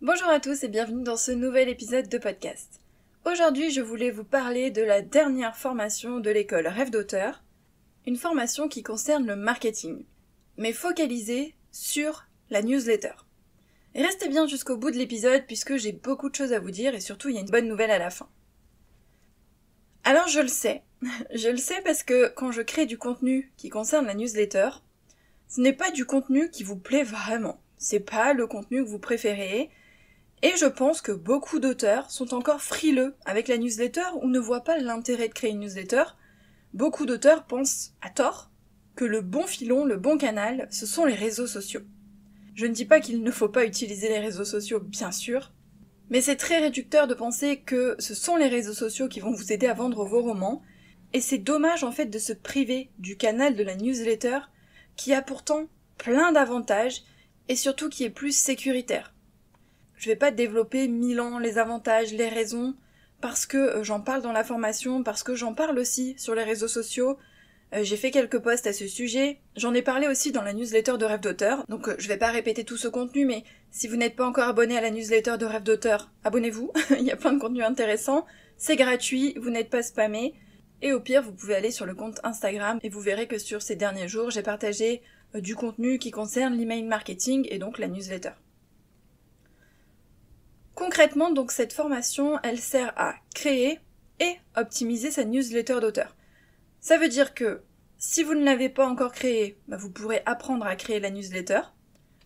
Bonjour à tous et bienvenue dans ce nouvel épisode de podcast. Aujourd'hui, je voulais vous parler de la dernière formation de l'école Rêve d'auteur, une formation qui concerne le marketing, mais focalisée sur la newsletter. Et restez bien jusqu'au bout de l'épisode puisque j'ai beaucoup de choses à vous dire et surtout il y a une bonne nouvelle à la fin. Alors je le sais parce que quand je crée du contenu qui concerne la newsletter, ce n'est pas du contenu qui vous plaît vraiment, c'est pas le contenu que vous préférez. Et je pense que beaucoup d'auteurs sont encore frileux avec la newsletter ou ne voient pas l'intérêt de créer une newsletter. Beaucoup d'auteurs pensent, à tort, que le bon filon, le bon canal, ce sont les réseaux sociaux. Je ne dis pas qu'il ne faut pas utiliser les réseaux sociaux, bien sûr, mais c'est très réducteur de penser que ce sont les réseaux sociaux qui vont vous aider à vendre vos romans, et c'est dommage en fait de se priver du canal de la newsletter qui a pourtant plein d'avantages et surtout qui est plus sécuritaire. Je vais pas développer 1000 ans les avantages, les raisons, parce que j'en parle dans la formation, parce que j'en parle aussi sur les réseaux sociaux. J'ai fait quelques posts à ce sujet. J'en ai parlé aussi dans la newsletter de Rêve d'auteur. Donc je vais pas répéter tout ce contenu, mais si vous n'êtes pas encore abonné à la newsletter de Rêve d'auteur, abonnez-vous. Il y a plein de contenu intéressant. C'est gratuit, vous n'êtes pas spammé. Et au pire, vous pouvez aller sur le compte Instagram et vous verrez que sur ces derniers jours, j'ai partagé du contenu qui concerne l'email marketing et donc la newsletter. Concrètement, donc cette formation, elle sert à créer et optimiser sa newsletter d'auteur. Ça veut dire que si vous ne l'avez pas encore créée, vous pourrez apprendre à créer la newsletter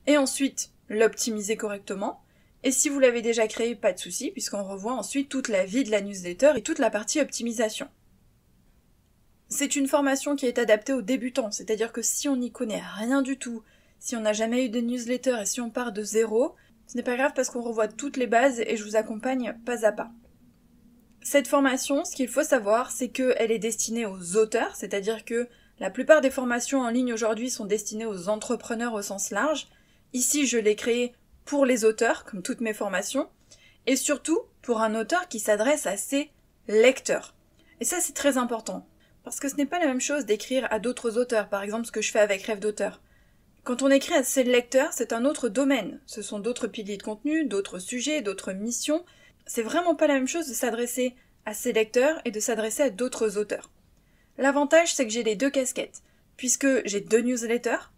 et ensuite l'optimiser correctement. Et si vous l'avez déjà créée, pas de souci, puisqu'on revoit ensuite toute la vie de la newsletter et toute la partie optimisation. C'est une formation qui est adaptée aux débutants, c'est-à-dire que si on n'y connaît rien du tout, si on n'a jamais eu de newsletter et si on part de zéro, ce n'est pas grave parce qu'on revoit toutes les bases et je vous accompagne pas à pas. Cette formation, ce qu'il faut savoir, c'est qu'elle est destinée aux auteurs, c'est-à-dire que la plupart des formations en ligne aujourd'hui sont destinées aux entrepreneurs au sens large. Ici, je l'ai créée pour les auteurs, comme toutes mes formations, et surtout pour un auteur qui s'adresse à ses lecteurs. Et ça, c'est très important, parce que ce n'est pas la même chose d'écrire à d'autres auteurs, par exemple ce que je fais avec Rêve d'auteur. Quand on écrit à ses lecteurs, c'est un autre domaine. Ce sont d'autres piliers de contenu, d'autres sujets, d'autres missions. C'est vraiment pas la même chose de s'adresser à ses lecteurs et de s'adresser à d'autres auteurs. L'avantage, c'est que j'ai les deux casquettes, puisque j'ai deux newsletters.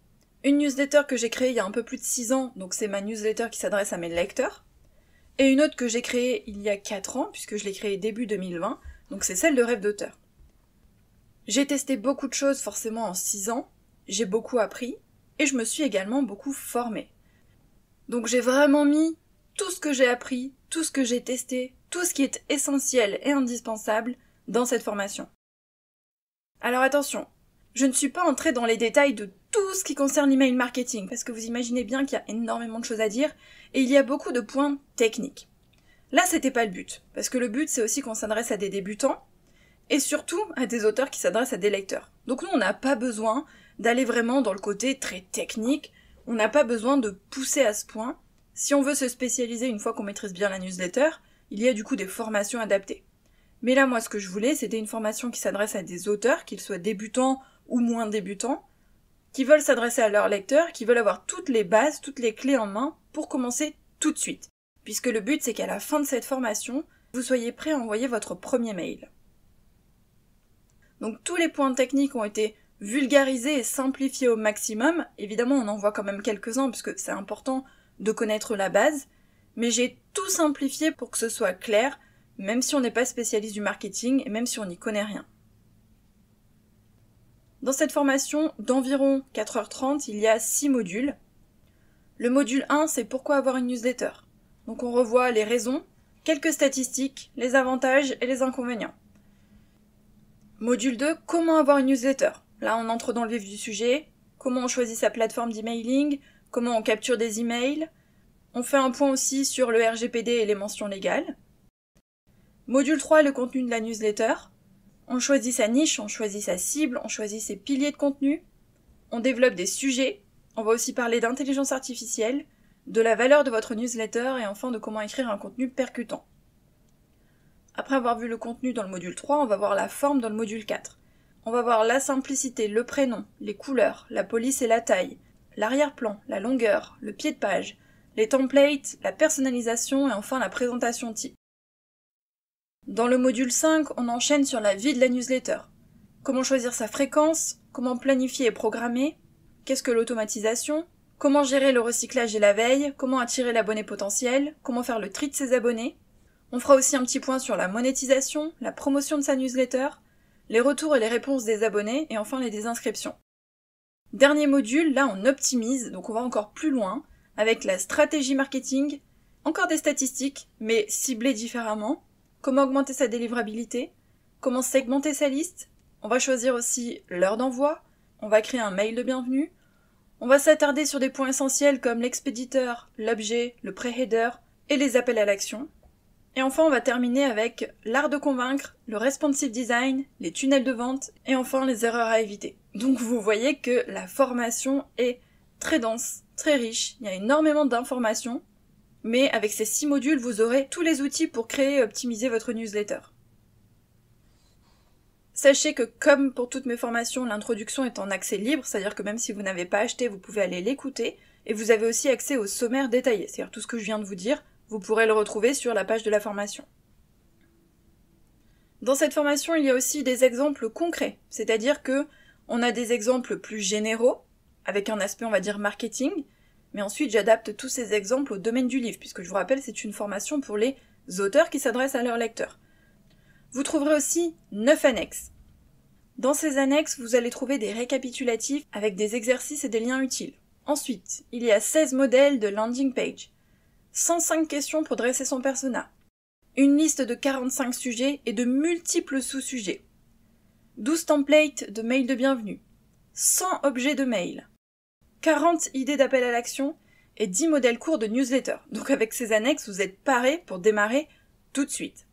Une newsletter que j'ai créée il y a un peu plus de 6 ans, donc c'est ma newsletter qui s'adresse à mes lecteurs. Et une autre que j'ai créée il y a 4 ans, puisque je l'ai créée début 2020, donc c'est celle de Rêve d'auteur. J'ai testé beaucoup de choses forcément en 6 ans, j'ai beaucoup appris, et je me suis également beaucoup formée. Donc j'ai vraiment mis tout ce que j'ai appris, tout ce que j'ai testé, tout ce qui est essentiel et indispensable dans cette formation. Alors attention, je ne suis pas entrée dans les détails de tout ce qui concerne l'email marketing, parce que vous imaginez bien qu'il y a énormément de choses à dire, et il y a beaucoup de points techniques. Là, c'était pas le but, parce que le but c'est aussi qu'on s'adresse à des débutants, et surtout à des auteurs qui s'adressent à des lecteurs. Donc nous, on n'a pas besoin d'aller vraiment dans le côté très technique, on n'a pas besoin de pousser à ce point. Si on veut se spécialiser une fois qu'on maîtrise bien la newsletter, il y a du coup des formations adaptées. Mais là, moi, ce que je voulais, c'était une formation qui s'adresse à des auteurs, qu'ils soient débutants ou moins débutants, qui veulent s'adresser à leurs lecteurs, qui veulent avoir toutes les bases, toutes les clés en main pour commencer tout de suite. Puisque le but, c'est qu'à la fin de cette formation, vous soyez prêts à envoyer votre premier mail. Donc tous les points techniques ont été vulgarisé et simplifié au maximum. Évidemment, on en voit quand même quelques-uns, parce que c'est important de connaître la base, mais j'ai tout simplifié pour que ce soit clair, même si on n'est pas spécialiste du marketing et même si on n'y connaît rien. Dans cette formation d'environ 4h30, il y a 6 modules. Le module 1, c'est pourquoi avoir une newsletter. Donc on revoit les raisons, quelques statistiques, les avantages et les inconvénients. Module 2, comment avoir une newsletter. Là, on entre dans le vif du sujet, comment on choisit sa plateforme d'emailing, comment on capture des emails. On fait un point aussi sur le RGPD et les mentions légales. Module 3, le contenu de la newsletter. On choisit sa niche, on choisit sa cible, on choisit ses piliers de contenu. On développe des sujets. On va aussi parler d'intelligence artificielle, de la valeur de votre newsletter et enfin de comment écrire un contenu percutant. Après avoir vu le contenu dans le module 3, on va voir la forme dans le module 4. On va voir la simplicité, le prénom, les couleurs, la police et la taille, l'arrière-plan, la longueur, le pied de page, les templates, la personnalisation et enfin la présentation type. Dans le module 5, on enchaîne sur la vie de la newsletter. Comment choisir sa fréquence, comment planifier et programmer, qu'est-ce que l'automatisation, comment gérer le recyclage et la veille, comment attirer l'abonné potentiel, comment faire le tri de ses abonnés. On fera aussi un petit point sur la monétisation, la promotion de sa newsletter, les retours et les réponses des abonnés et enfin les désinscriptions. Dernier module, là on optimise, donc on va encore plus loin, avec la stratégie marketing, encore des statistiques, mais ciblées différemment, comment augmenter sa délivrabilité, comment segmenter sa liste, on va choisir aussi l'heure d'envoi, on va créer un mail de bienvenue, on va s'attarder sur des points essentiels comme l'expéditeur, l'objet, le pré-header et les appels à l'action. Et enfin on va terminer avec l'art de convaincre, le responsive design, les tunnels de vente et enfin les erreurs à éviter. Donc vous voyez que la formation est très dense, très riche, il y a énormément d'informations, mais avec ces 6 modules vous aurez tous les outils pour créer et optimiser votre newsletter. Sachez que comme pour toutes mes formations, l'introduction est en accès libre, c'est-à-dire que même si vous n'avez pas acheté, vous pouvez aller l'écouter, et vous avez aussi accès au sommaire détaillé, c'est-à-dire tout ce que je viens de vous dire, vous pourrez le retrouver sur la page de la formation. Dans cette formation, il y a aussi des exemples concrets, c'est-à-dire que on a des exemples plus généraux, avec un aspect on va dire marketing, mais ensuite j'adapte tous ces exemples au domaine du livre, puisque je vous rappelle c'est une formation pour les auteurs qui s'adressent à leurs lecteurs. Vous trouverez aussi 9 annexes. Dans ces annexes, vous allez trouver des récapitulatifs avec des exercices et des liens utiles. Ensuite, il y a 16 modèles de landing page, 105 questions pour dresser son persona, une liste de 45 sujets et de multiples sous-sujets, 12 templates de mail de bienvenue, 100 objets de mail, 40 idées d'appel à l'action et 10 modèles courts de newsletter. Donc avec ces annexes, vous êtes parés pour démarrer tout de suite.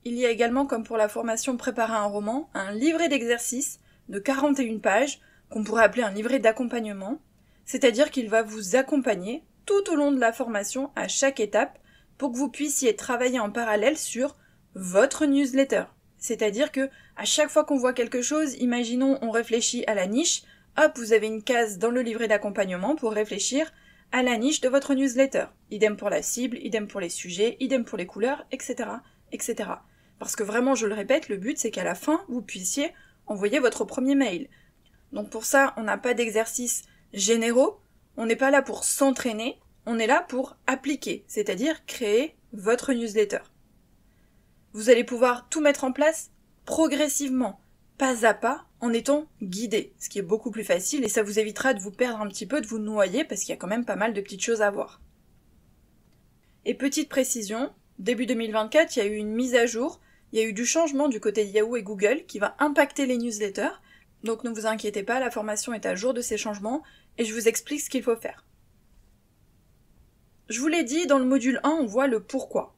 Il y a également, comme pour la formation Préparer un roman, un livret d'exercices de 41 pages qu'on pourrait appeler un livret d'accompagnement, c'est-à-dire qu'il va vous accompagner tout au long de la formation à chaque étape pour que vous puissiez travailler en parallèle sur votre newsletter. C'est-à-dire que à chaque fois qu'on voit quelque chose, imaginons on réfléchit à la niche, hop, vous avez une case dans le livret d'accompagnement pour réfléchir à la niche de votre newsletter. Idem pour la cible, idem pour les sujets, idem pour les couleurs, etc., etc. Parce que vraiment, je le répète, le but c'est qu'à la fin, vous puissiez envoyer votre premier mail. Donc pour ça, on n'a pas d'exercices généraux, on n'est pas là pour s'entraîner, on est là pour appliquer, c'est-à-dire créer votre newsletter. Vous allez pouvoir tout mettre en place progressivement, pas à pas, en étant guidé, ce qui est beaucoup plus facile et ça vous évitera de vous perdre un petit peu, de vous noyer, parce qu'il y a quand même pas mal de petites choses à voir. Et petite précision, début 2024, il y a eu une mise à jour, il y a eu du changement du côté de Yahoo et Google qui va impacter les newsletters, donc ne vous inquiétez pas, la formation est à jour de ces changements et je vous explique ce qu'il faut faire. Je vous l'ai dit, dans le module 1, on voit le pourquoi.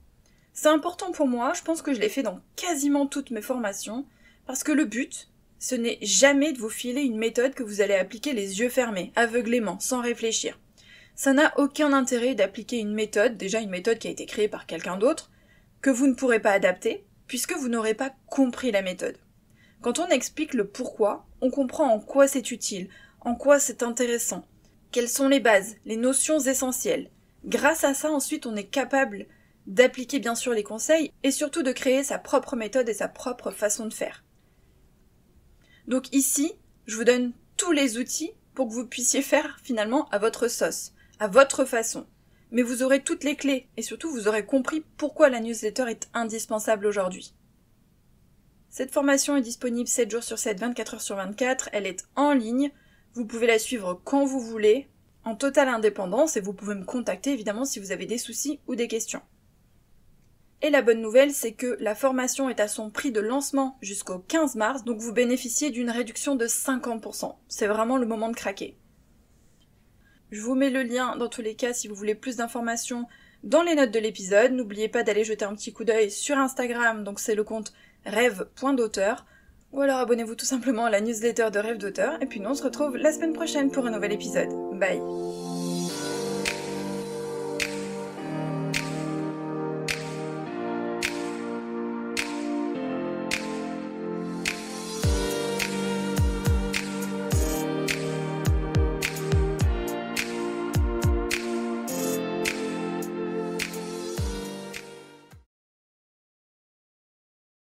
C'est important pour moi, je pense que je l'ai fait dans quasiment toutes mes formations, parce que le but, ce n'est jamais de vous filer une méthode que vous allez appliquer les yeux fermés, aveuglément, sans réfléchir. Ça n'a aucun intérêt d'appliquer une méthode, déjà une méthode qui a été créée par quelqu'un d'autre, que vous ne pourrez pas adapter, puisque vous n'aurez pas compris la méthode. Quand on explique le pourquoi, on comprend en quoi c'est utile, en quoi c'est intéressant, quelles sont les bases, les notions essentielles. Grâce à ça, ensuite, on est capable d'appliquer bien sûr les conseils et surtout de créer sa propre méthode et sa propre façon de faire. Donc ici, je vous donne tous les outils pour que vous puissiez faire finalement à votre sauce, à votre façon. Mais vous aurez toutes les clés et surtout vous aurez compris pourquoi la newsletter est indispensable aujourd'hui. Cette formation est disponible 7 jours sur 7, 24 heures sur 24, elle est en ligne, vous pouvez la suivre quand vous voulez, en totale indépendance et vous pouvez me contacter évidemment si vous avez des soucis ou des questions. Et la bonne nouvelle, c'est que la formation est à son prix de lancement jusqu'au 15 mars, donc vous bénéficiez d'une réduction de 50%. C'est vraiment le moment de craquer. Je vous mets le lien dans tous les cas si vous voulez plus d'informations dans les notes de l'épisode. N'oubliez pas d'aller jeter un petit coup d'œil sur Instagram, donc c'est le compte rêve.d'auteur. Ou alors abonnez-vous tout simplement à la newsletter de Rêve d'auteur. Et puis nous on se retrouve la semaine prochaine pour un nouvel épisode. Bye!